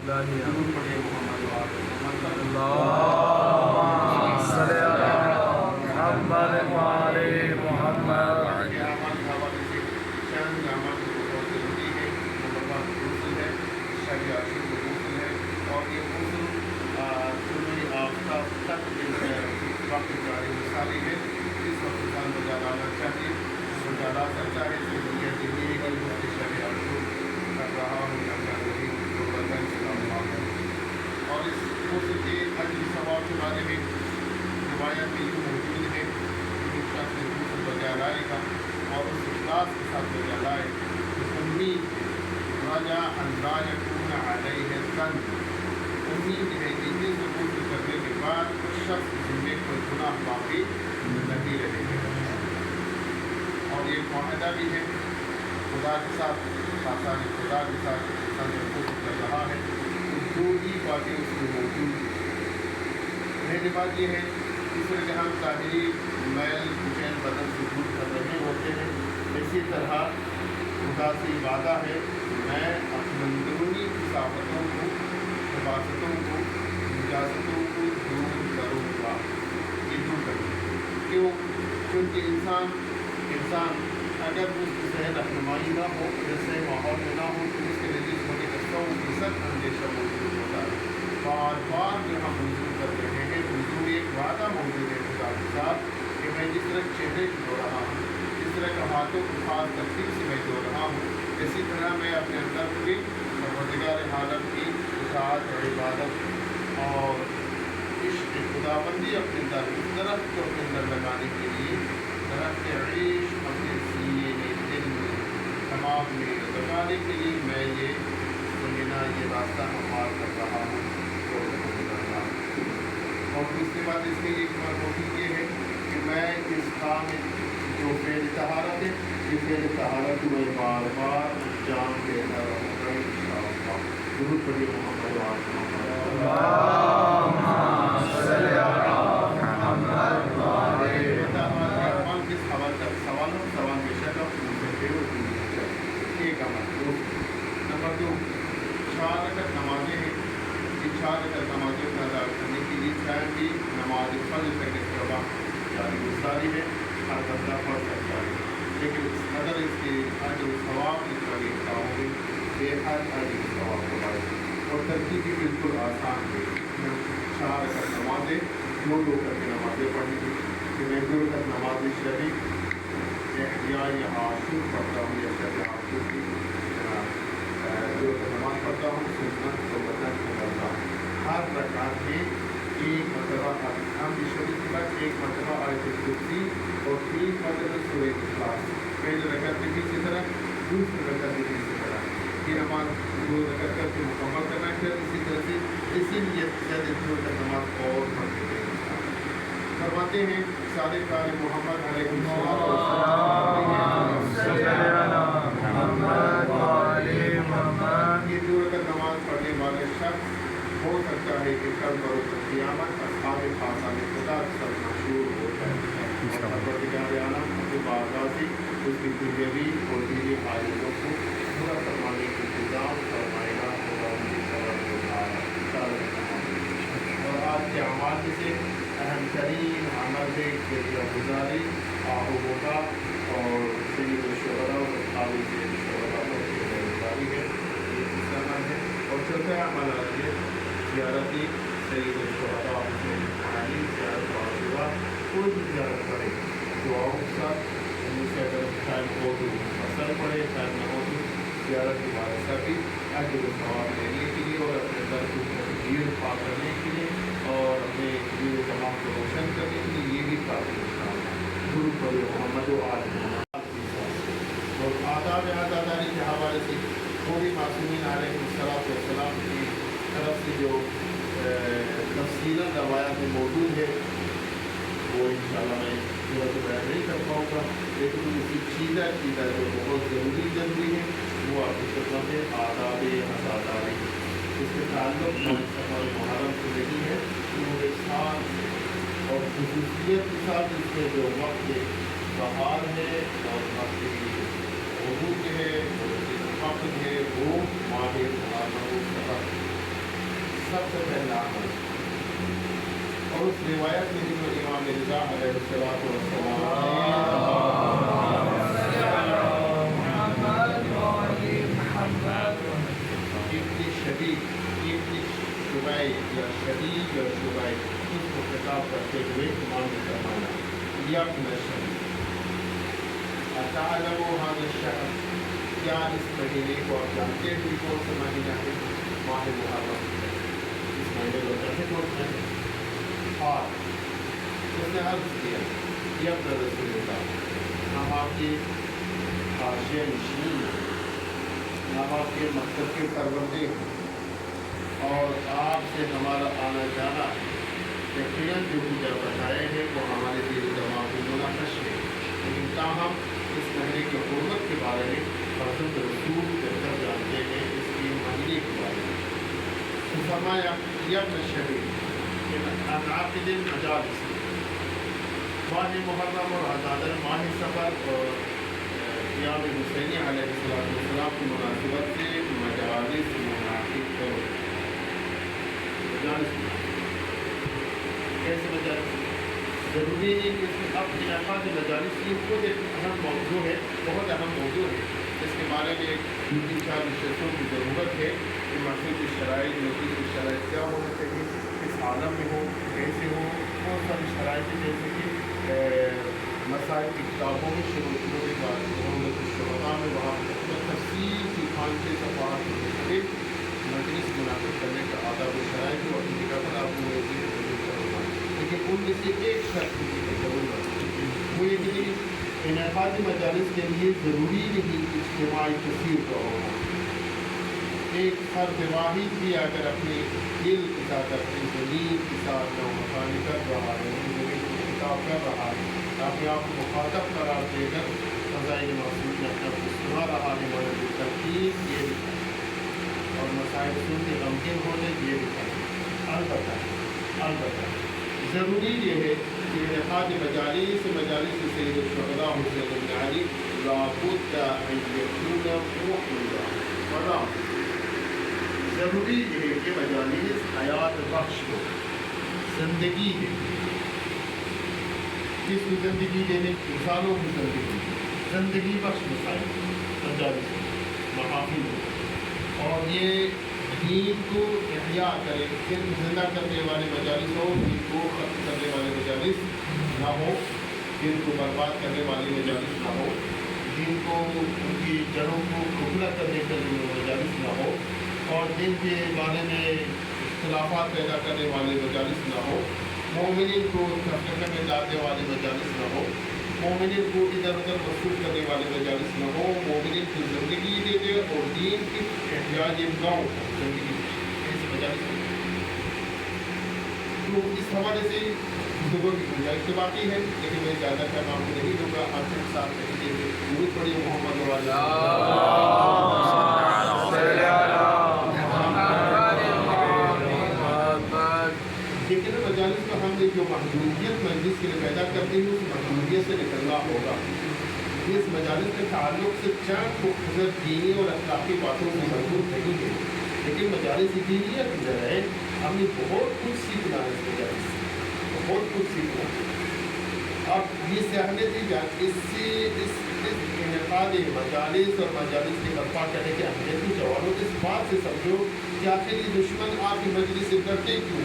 ضرور پڑھیے محمد اللهم صل على محمد وعلى محمد. اور یہ غسل طلوع آفتاب تک وقت جاری مثالی ہے. اس وقت انسان بجا لانا چاہیے، بجا لا سکتا ہے تو دنیا کے لیے کل شریعت کر رہا ہوں یا کر رہی ہوں جو بدن چلا ہوا ہے. اور اس غسل کے اجر ثواب کے بارے میں روایت میں یوں موجود ہے کہ ایک شخص غسل بجا لائے گا اور اس اخلاص کے ساتھ بجا لائے امید رجا ان لا یکون علیہ ذنب، امید ہے کہ اس غسل کرنے کے بعد اس شخص کے ذمے کوئی گناہ باقی نہیں رہے گا. اور یہ معاہدہ بھی ہے خدا کے ساتھ، آسان خدا کے ساتھ انسان جب غسل کر رہا ہے تو دو ہی باتیں اس میں موجود ہیں. پہلی بات یہ ہے جس طرح کہ ہم ظاہری میل کچیل بدن سے دور کر رہے ہوتے ہیں، اسی طرح خدا سے وعدہ ہے میں اپنی اندرونی ثقافتوں کو، حفاظتوں کو، نجاستوں کو دور کروں گا. یہ دور کروں گا کیوں؟ کیونکہ انسان اگر اس کی صحت رہنمائی نہ ہو، جیسے ماحول میں نہ ہو تو اس کے نزدیک ہونے کا 100% اندیشہ موجود ہوتا ہے. بار بار جو ہم وضو کر رہے ہیں وضو ایک وعدہ موجود ہے خدا کے ساتھ کہ میں جس طرح چہرے کو دھو رہا ہوں، جس طرح کہ ہاتھوں کو خاص ترتیب سے میں دھو رہا ہوں، اسی طرح میں اپنے اندر بھی پروردگار عالم کی اطاعت اور عبادت اور عشق خدا بندی اپنے اندر، اس درخت کو اپنے اندر لگانے کے لیے درخت عیش اپنے سینے میں، دل میں، دماغ میں لگانے کے لیے میں یہ راستہ ہموار کر رہا ہوں. اور دوسری بات اس میں ایک موجود یہ ہے کہ میں اس کام جو فعل طہارت ہے، یہ فعل طہارت میں بار بار انجام دیتا رہوں گا انشاءاللہ. ضرور پڑھیے محمد کس حوال کا سوال بے شک ایک عمل. نمبر 2 4 رکعت نمازیں ہیں. یہ 4 رکعت نمازوں کا ادا کرنے کے لیے چاہے بھی نماز فجر تک اس طرح جاری گزاری ہے، ہر بندہ پڑھ سکتا ہے، لیکن اگر اس کے اجر و ثواب کی طرح ہوگی بے حد اجر و ثواب ہوگا. اور ترتیب بھی بالکل آسان ہے. 4 رکعت نمازیں 2 کر کے نمازیں پڑھیں گی کہ میں 2 رکعت نماز شریف یا عاشور پڑھتا ہوں یا شب عاشور کی جو نماز پڑھتا ہوں سنت و وطن کو کرتا ہوں. ہر رکعت میں ایک مرتبہ حمد شریف کے بعد ایک مرتبہ آیت الکرسی اور 3 مرتبہ سورہ اخلاص. پہلی رکعت میں بھی اسی طرح، دوسری رکعت میں بھی اسی طرح. یہ نماز 2 رکعت کر کے مکمل کرنا ہے. اسی طرح سے اسی لیے 2 رکعت نماز اور پڑھتے ہیں. فرماتے ہیں صادق آل محمد علیہ السلام یہ 2 رکعت نماز پڑھنے والے شخص ہو سکتا ہے کہ کل بروز قیامت اصحاب خاصہ میں خدا سب مشہور ہو جائے. پروردگار عالم اپنے باغاتی اس کی دنیاوی اور دینی حاجتوں کو پورا کروانے کی انتظام فرمائے گا. اور آج کے اعمال میں سے اہم ترین عمل ہے ذریعہ گزاری ہوگا اور سید الشہداء اور اصحاب سید الشہداء پر ذریعہ گزاری ہے. یہ تیسرا عمل ہے. اور چوتھا عمل ہے زیارت سید الشہداء حسین علی زیارت عاشورہ. کوئی بھی زیارت کرے دعاؤں کے ساتھ ان سے اگر ٹائم ہو تو اثر پڑے، ٹائم نہ ہو تو زیارت کے بعد سبھی اجر و ثواب لینے کے لیے اور اپنے در کو بھیڑ پا کرنے کے لیے اور اپنے دل و دماغ کو روشن کرنے کے لیے یہ بھی کافی ضرور پڑے محمد و آل محمد. اور آداب عزاداری کے حوالے سے پوری معصومین علیہ السلام کی طرف سے جو تفصیلاً روایات میں موجود ہے وہ انشاءاللہ میں پورا تو بیان نہیں کر پاؤں گا، لیکن اسی چیزیں جو بہت ضروری ہے وہ آپ کی خدمت ہے. آداب عزاداری اس کے تعلق سفر محرم سے نہیں ہے، پورے سال سے اور خصوصیت کے ساتھ اس میں جو وقت بہار ہے اور وقت عروج ہے اور وقت ہے وہ ماہ محرم سفر سب سے پہلا عمل اور اس روایت میں جو امام رضا علیہ الصلوۃ ابن شبیب یا شبیب یا شبیب اس کو خطاب کرتے ہوئے امام نے فرمایا یا ابن شبیب اتعلم هذا الشهر کیا اس مہینے کو آپ جانتے ہیں کہ کون سا مہینہ ہے؟ ماہ محرم. اس مہینے کو کیسے کھولتے ہیں؟ اور اس نے عرض کیا یہ اپنا رسول اللہ ہم آپ کی حاشیہ نشین ہیں، ہم آپ کے مکتب کے پروردے ہیں اور آپ سے ہمارا آنا جانا یقیناً جو کچھ آپ بتائے ہیں وہ ہمارے دل و دماغ کو منعقش ہے، لیکن تاہم اس مہینے کی حرمت کے بارے میں حضرت رسول بہتر جانتے ہیں اس کے مہینے کے بارے میں. تو فرمایا یا ابن شبیب عقد المجالس ماہ محرم اور عزادر ماہ سفر اور قیام حسینی علیہ السلام کی مناسبت سے مجالس منعقد کرو. مجالس کیسے مجالس؟ ضروری ہے کہ اس میں اب انعقاد مجالس یہ خود ایک اہم موضوع ہے، بہت اہم موضوع ہے. اس کے بارے میں ایک 2-4 نشستوں کی ضرورت ہے کہ مسجد کی شرائط مسجد کی شرائط کیا ہونا چاہیے، کس عالم میں ہو، کیسے ہو، بہت ساری شرائط جیسے کہ مسائل کی کتابوں میں شروع کے بعد شہدا میں وہاں تفصیل کی 5-6 صفحات کے مختلف مجلس منعقد کرنے کا آداب و شرائط اور ان کی قبل آپ کو لیکن ان میں سے ایک شرط کی ضرورت وہ یہ کہ انعقاد مجالس کے لیے ضروری نہیں اجتماعی کثیر کا ہونا. ایک فرد واحد بھی اگر اپنے دل کے ساتھ اپنی زمین کے ساتھ نو مکانی کر رہا ہے، اپنی زمین کو خطاب کر رہا ہے، اپنے آپ کو مخاطب قرار دے کر فضائل معصوم میں اپنے آپ کو سنا رہا ہے، مدد ترتیب یہ بھی ہے اور مسائل سن کے غمگین ہونے یہ بھی ہے. البتہ ضروری یہ ہے کہ انعقاد مجالس سید الشہداء حسین بن علی لابد ان یکون محمدا ولا ضروری یہ ہے کہ مجالس حیات بخش ہو، زندگی ہے. کس کو زندگی دینے؟ انسانوں کی زندگی بخش مسائل مجالس محافل ہو اور یہ دین کو احیاء کرے، صرف زندہ کرنے والے مجالس ہو، دین کو ختم کرنے والے مجالس نہ ہو، دین کو برباد کرنے والے مجالس نہ ہو، دین کو ان کی جڑوں کو کھوکھلا کرنے کے لیے مجالس نہ ہو اور دین کے بارے میں اختلافات پیدا کرنے والے مجالس نہ ہو، مومنین کو تفرقے میں ڈالنے والے مجالس نہ ہو، مومنین کو ادھر ادھر مصروف کرنے والے مجالس نہ ہو، مومنین کو زندگی دے دے اور دین کی احتیاج گاؤں زندگی ایسے مجالس. تو اس حوالے سے گفتگو کی گنجائش تو باقی ہے لیکن میں زیادہ کا کام نہیں دوں گا. آپ کے ساتھ کہیں گے ضرورت پڑی محمد لیکن مجالس میں ہم نے جو محدودیت مجلس کے لیے پیدا کرتے ہیں اس محدودیت سے نکلنا ہوگا. اس مجالس کے تعلق سے چند مختصر دینی اور اخلاقی باتوں سے محدود نہیں ہے لیکن مجالس دینیت جو ہے ہم نے بہت کچھ سیکھنا ہے. اس مجالس بہت کچھ سیکھنا. اب یہ سہولت دی جاتی اس انعقاد مجالس اور مجالس کے برپا کرنے کی اہمیت کی جوابوں اس بات سے سمجھو کہ آخر یہ دشمن آپ کی مجلس سے ڈرتے کیوں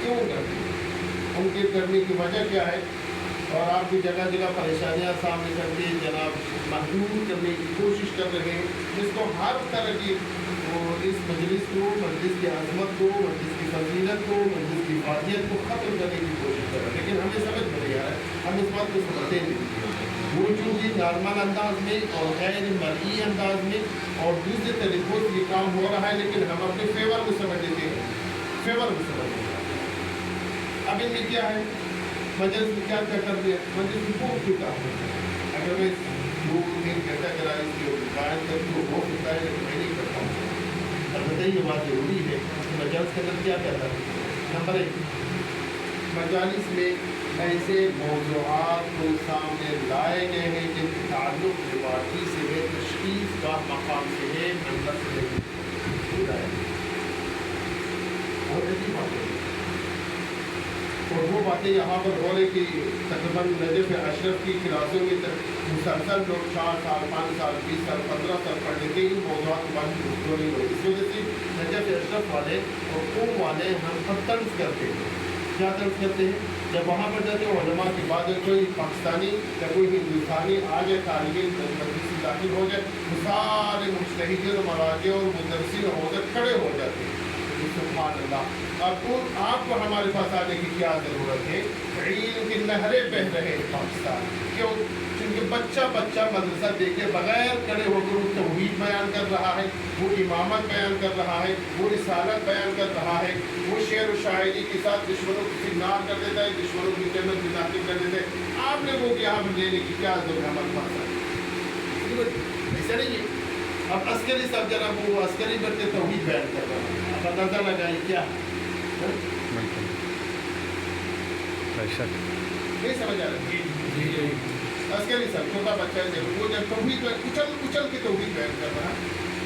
کرتے ہیں، ان کے کرنے کی وجہ کیا ہے اور آپ کی جگہ جگہ پریشانیاں سامنے کر کے جناب محدود کرنے کی کوشش کر رہے ہیں جس کو ہر طرح کی اس مجلس کو، مجلس کی عظمت کو، مجلس کی فضیلت کو، مجلس کی فاضیت کو ختم کرنے کی کوشش کر رہے ہیں. لیکن ہمیں سمجھ میں نہیں آ رہا ہے، ہم اس بات کو سمجھتے نہیں. وہ چونکہ نارمل انداز میں اور غیر مرئی انداز میں اور دوسرے طریقوں سے یہ کام ہو رہا ہے لیکن ہم اپنے فیور میں سمجھ لیتے ہیں، فیور میں سمجھ لیتے ہیں. اب ان میں کیا ہے مجلس میں کیا کر دیا، مجلس میں بہت سی کام ہوتا ہے. اگر میں 2 دن کیٹاگرائز کی قائم کر کے ہو سکتا ہے لیکن میں نہیں کرتا ہوں. البتہ یہ بات ضروری ہے کہ مجالس کے اندر کیا کہتا ہے. نمبر 1 مجالس میں ایسے موضوعات کو سامنے لائے گئے ہیں جن کے تعلق روایتی سے ہے، تشخیص کا مقام سے ہے، نمبر سے ہے. की बातें, और वो बातें यहाँ पर हो रही कि तकरीबन नजफ़ अशरफ की क्लासों में मुसलसल लोग 4 साल 5 साल 20 साल 15 साल पढ़ लेते इन मौजूद के बारे में गुफ्तगू नहीं हुई। इस वजह से नजफ़ अशरफ वाले और कौम वाले हम पर तंज करते हैं। क्या तंज करते हैं? जब वहाँ पर जाते हैं उलमा के बाद कोई पाकिस्तानी या कोई हिंदुस्तानी आ जाए, तालिब मजलिस से दाखिल हो जाए, तो सारे मुज्तहिदीन मराजे और मुदर्रिसीन हो जाए खड़े हो जाते हैं। सुभान अल्लाह। अब आपको हमारे पास आने की क्या ज़रूरत है? इल्म की नहरें बह रहे हैं पाकिस्तान, क्यों? क्योंकि बच्चा बच्चा मदरसा देखे बगैर खड़े होकर वो तौहीद बयान कर रहा है, वो इमामत बयान कर रहा है, वो रिसालत बयान कर रहा है, वो शेर व शायरी के साथ दुश्मनों को सिग्नार कर देता है, दुश्मनों की जन्नत में दाखिल कर देता है। आप लोगों को यहाँ पर लेने की क्या जरूरत है? हमारे पास ऐसा नहीं है। अब अस्करी सब जरा वो अस्करी करते तौहीद बयान कर रहा है, आप अंदाजा लगाइए क्या नहीं समझ आ रहा है। अस्करी सब छोटा बच्चा है, वो जब तौहीद उछल उछल के तौहीद बयान कर रहा है,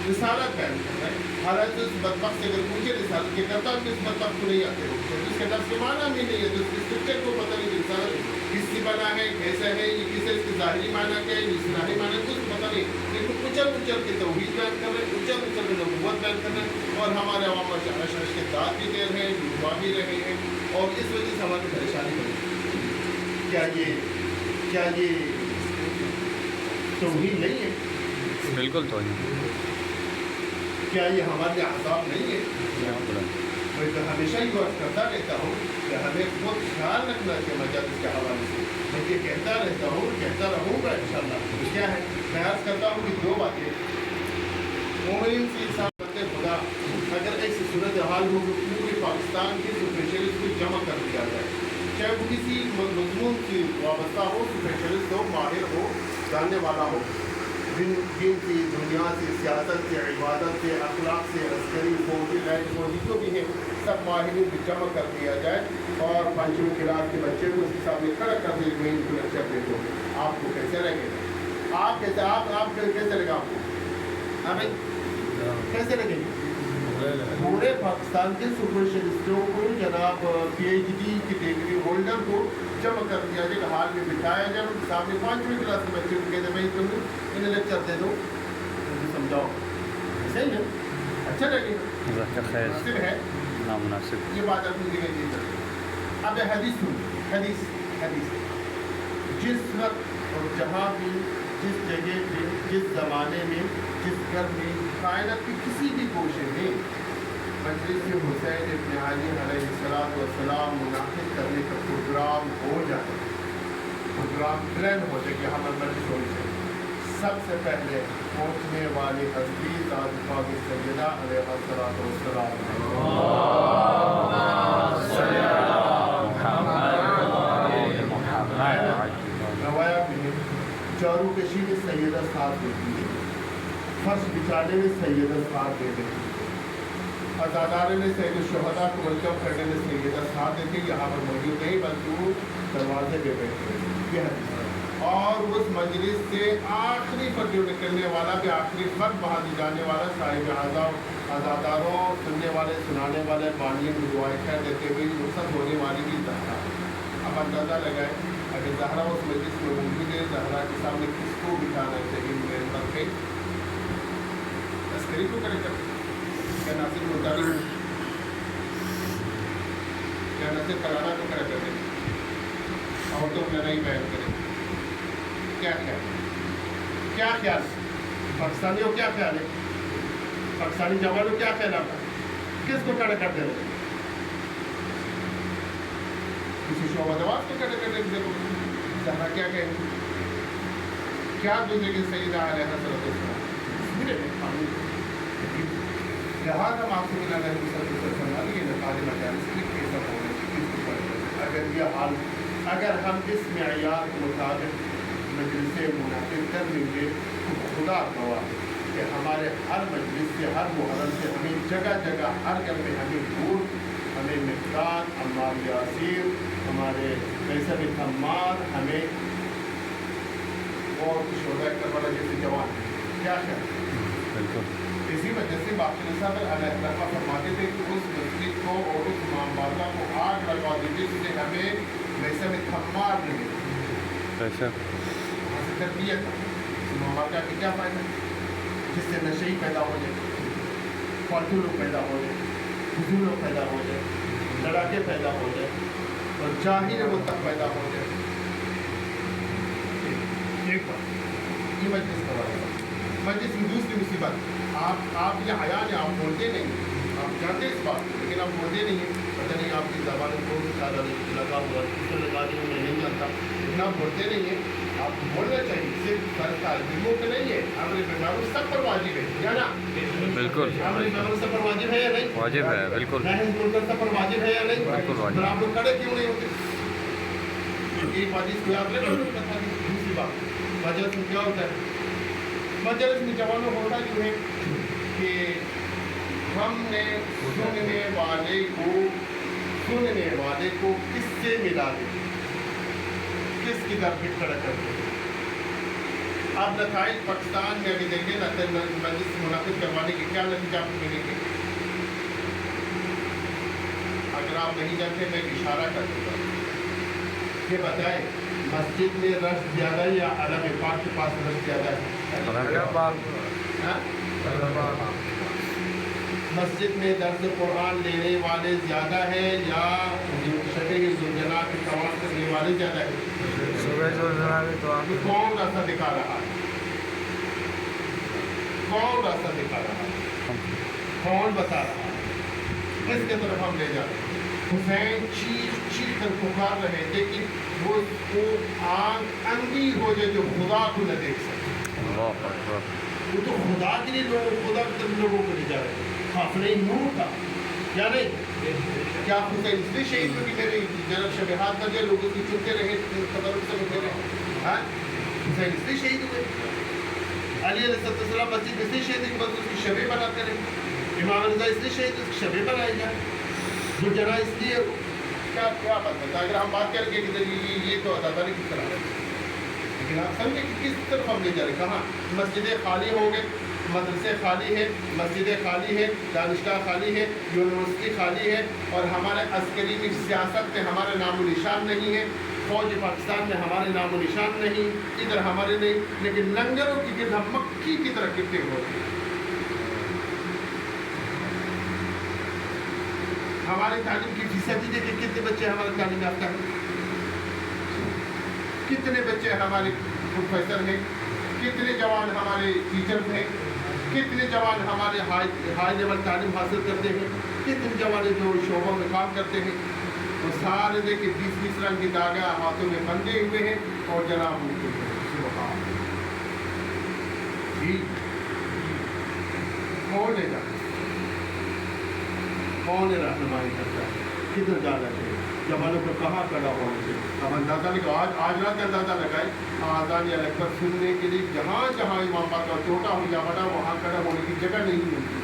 रिसालत बयान कर रहा है। हालांकि उस बदबख्त से अगर पूछे रिसालत के करता है, इस बदबख्त को नहीं आते हो, इसके नफ्स के माना भी नहीं है, तो इसके स्ट्रक्चर को पता नहीं रिसालत किससे बना है, कैसा है, ये किसे, इसके ज़ाहिरी माना क्या है, इस्लाही माना कुछ पता नहीं, लेकिन उछल उछल के तौहीद बयान कर रहे हैं, उछल उछल के नबूवत बयान कर रहे हैं, और हमारे अवाम अशरश के दाँत भी दे रहे हैं, डूबा भी रहे हैं, और इस वजह से हमारी परेशानी बनी। क्या ये तौहीद नहीं है? बिल्कुल तो क्या ये हमारे आज़ाब नहीं है? मैं तो हमेशा ही गौर करता रहता हूँ कि हमें बहुत ख्याल रखना चाहिए मजालिस के हवाले से। मैं ये कहता रहता हूँ, कहता रहूँगा इंशाअल्लाह। तो क्या है, मैं अर्ज़ करता हूँ कि 2 बातें मोमिन से इंसान बनते खुदा अगर ऐसी सूरत हाल हो तो पूरे पाकिस्तान के स्पेशलिस्ट को जमा कर दिया जाए, चाहे वो किसी मजमून से वाबस्ता हो, स्पेशलिस्ट हो, माहिर हो, जानने वाला हो, दिन की दुनिया से, सियासत से, इबादत से, अखलाक से, अस्करी फौजी गैर फौजी जो भी है, सब माहिरों को जमा कर दिया जाए और 5वीं क्लास के बच्चे को उसके सामने खड़ा कर दिए मैं इनको लेक्चर दे दूँ। आपको कैसे लगेगा? आप कैसे लगेगा आपको? हाँ भाई, कैसे लगेगी? पूरे पाकिस्तान के स्पेशलिस्टों को, जनाब PhD की डिग्री होल्डर को जमा कर दिया जाए, हाल में बिठाया जाए, उनके सामने 5वीं क्लास के बच्चे को कहते भाई तुम इन्हें लेक्चर दे दो, समझाओ। सही है, अच्छा लगेगा, है नामुनासिब ये बात अपनी जगह दी जाए। अब हदीस सुन, हदीस जिस वक्त और जहाँ भी, जिस जगह पे, जिस ज़माने में, जिस घर में, कायनात की किसी भी गोशे में मजलिस हुसैन इब्न अली अलैहिस्सलाम मुनाकिद करने का प्रोग्राम हो जाए, प्रोग्राम प्लान हो जाए कि हम मजलिस होनी चाहिए, सबसे पहले पहुँचने वाली हस्ती सादिक़ा की सैयदा अलैहिस्सलाम रवाया में चारू कशी में सैयदा साथ देती है, फर्श बिछाने में सैयदा साथ दे देती है, अज़ादारे में सैयद शुहदा को वेलकम करने में सैयदा साथ देती है, यहाँ पर मौजूद नहीं बल्कि वो दरवाजे पे बैठे ये है। और उस मजलिस से आखिरी पर जो निकलने वाला भी आखिरी पर वहाँ जाने वाला साहिब अज़ादारों, सुनने वाले, सुनाने वाले, बानियों को दुआएं खैर देते हुए रुखसत होने वाली भी ज़हरा। अब अंदाज़ा लगाए अगर ज़हरा उस मजलिस में मौजूद है, ज़हरा के सामने किसको बिठाना चाहिए? मेरे पर पे अस्करी को करे क्या नासिर मुताबिक, क्या नासिर कराना को करे करते और तो नहीं बयान करें। क्या ख्याल पाकिस्तानियों, क्या ख्याल है? पाकिस्तानी जवानों क्या ख्याल आपका? किसको खड़ा कर दे? किसी शोबा दवाब को खड़ा कर दे? ज़हरा क्या कहेंगे? क्या गुजरेगी सैयदा अलैहिस्सलाम? जहाँ हम आपसे मिला अगर ये हाल, अगर हम इस मेयार के मुताबिक मजलिस मुनाकिद कर लेंगे तो खुदा गवाह कि हमारे हर मजलिस से, हर मुहर्रम से हमें जगह जगह हर घर में हमें दूर, हमें मिफ्तान, अम्मार यासीर, हमारे वैसे भी तम्मार, हमें और कुछ होता है करबला जैसे जवान। क्या ख्याल? इसी वजह से बाकी साहब फरमाते थे कि उस मस्जिद को और उस इमाम बारगाह को आग लगा दीजिए जिससे हमें वैसे में थम्मार मिले। ऐसा वहाँ से तरबियत इमाम बारगाह के क्या फ़ायदा, जिससे नशे ही पैदा हो जाए, फालतू लोग पैदा हो जाए, फजूल लोग पैदा हो जाए, लड़ाके पैदा हो जाए और जाहिर वो तक पैदा हो जाए। एक बात ये मजलिस का बात, मजलिस में दूसरी मुसीबत, आप ये हया ने आप बोलते नहीं, आप जानते इस बात को, लेकिन आप बोलते नहीं हैं। पता नहीं आपकी ज़बान को लगा हुआ किससे लगा दी मैं नहीं जानता, लेकिन आप बोलते नहीं हैं। आपको बोलना चाहिए, सिर्फ तालिबों पे नहीं है, अमर बिल सब पर वाजिब है, या ना? बिल्कुल अमर बिल सब पर वाजिब है या नहीं? वाजिब है, बिल्कुल नही मुनकर सब पर वाजिब है या नहीं? बिल्कुल वाजिब। फिर आप लोग खड़े क्यों नहीं होते? एक बात इसको याद रखो। दूसरी बात, मजलिस में क्या होता है, मजलिस में जवानों होता जो है कि हमने सुनने वाले को किससे मिला दे, किसकी तरफ खड़ा कर दे। आप नताइज पाकिस्तान में अभी देखें ना, मजलिस मुनाकिद करवाने के क्या नतीजा आपको मिलेंगे। अगर आप नहीं जानते मैं एक इशारा कर दूँगा, ये बताएं मस्जिद में रश ज़्यादा है या अलम पाक के पास रश ज़्यादा है? हाँ? मस्जिद में दर्स कुरान लेने वाले ज़्यादा है या शबे जुलजना के तवाफ करने वाले ज़्यादा है? तो कौन रास्ता दिखा रहा है, कौन रास्ता दिखा रहा है, कौन बता रहा है, किसके तरफ हम ले जा रहे हैं? हुसैन चीख कर पुकार रहे थे कि वो आँख अंधी हो जाए जो खुदा को न देख सके। वो तो खुदा के लिए खुदा की तरफ लोगों को ले जा रहे थे। काफिले नूर था या नहीं? क्या हुसैन इसलिए शहीद हुए कि मेरे जन्म शब हाथ कर दिया, लोगों की चुनते रहे, तबरुक से मिलते रहे? हाँ, हुसैन इसलिए शहीद हुए। अली अलैहिस्सलाम मस्जिद इसलिए शहीद हुए कि बस उसकी शबे बनाते रहे। इमाम रज़ा इसलिए शहीद उसकी शबे बनाई जाए। जो जना इसलिए क्या क्या बात है। अगर हम बात करेंगे कि ये तो अदादारी की तरह है, लेकिन आप समझे कि किस तरफ हम ले जा रहे हैं। कहाँ मस्जिदें खाली हो गए, मदरसे खाली है, मस्जिदें खाली है, दानिशगाह खाली है, यूनिवर्सिटी खाली है, और हमारे अस्करी की सियासत में हमारा नामो निशान नहीं है, फौज पाकिस्तान में हमारे नामो निशान नहीं, इधर हमारे नहीं, लेकिन लंगरों की गिरद हम मक्खी की तरह इकट्ठे हो रहे हैं। हमारी तालीम की फीसदी देखिए, कितने बच्चे हमारे तालीम याफ्ता हैं, कितने बच्चे हमारे प्रोफेसर हैं, कितने जवान हमारे टीचर्स हैं, कितने जवान हमारे हाई लेवल तालीम हासिल करते हैं, कितने जवान जो शोबों में काम करते हैं। वो सारे देखिए 20-20 रंग की धागा हाथों में बंधे हुए हैं और जनाब उनके कौन है कौन रहनुमाई करता है, किधर जाना चाहिए, जवानों को कहाँ खड़ा होना चाहिए। अब अंदाज़ा लगाओ, आज रात अंदाज़ा लगाए आज़ान या लकबर सुनने के लिए जहाँ जहाँ इमाम बाप का छोटा हो या बड़ा वहाँ खड़ा होने की जगह नहीं मिलती,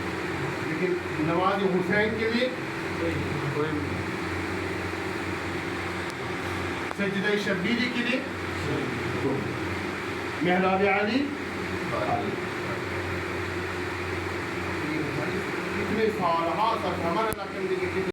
लेकिन नवाज हुसैन के लिए सजदा शब्बीरी के लिए मेहराब अली कितने साल हमारे इलाके में देखिए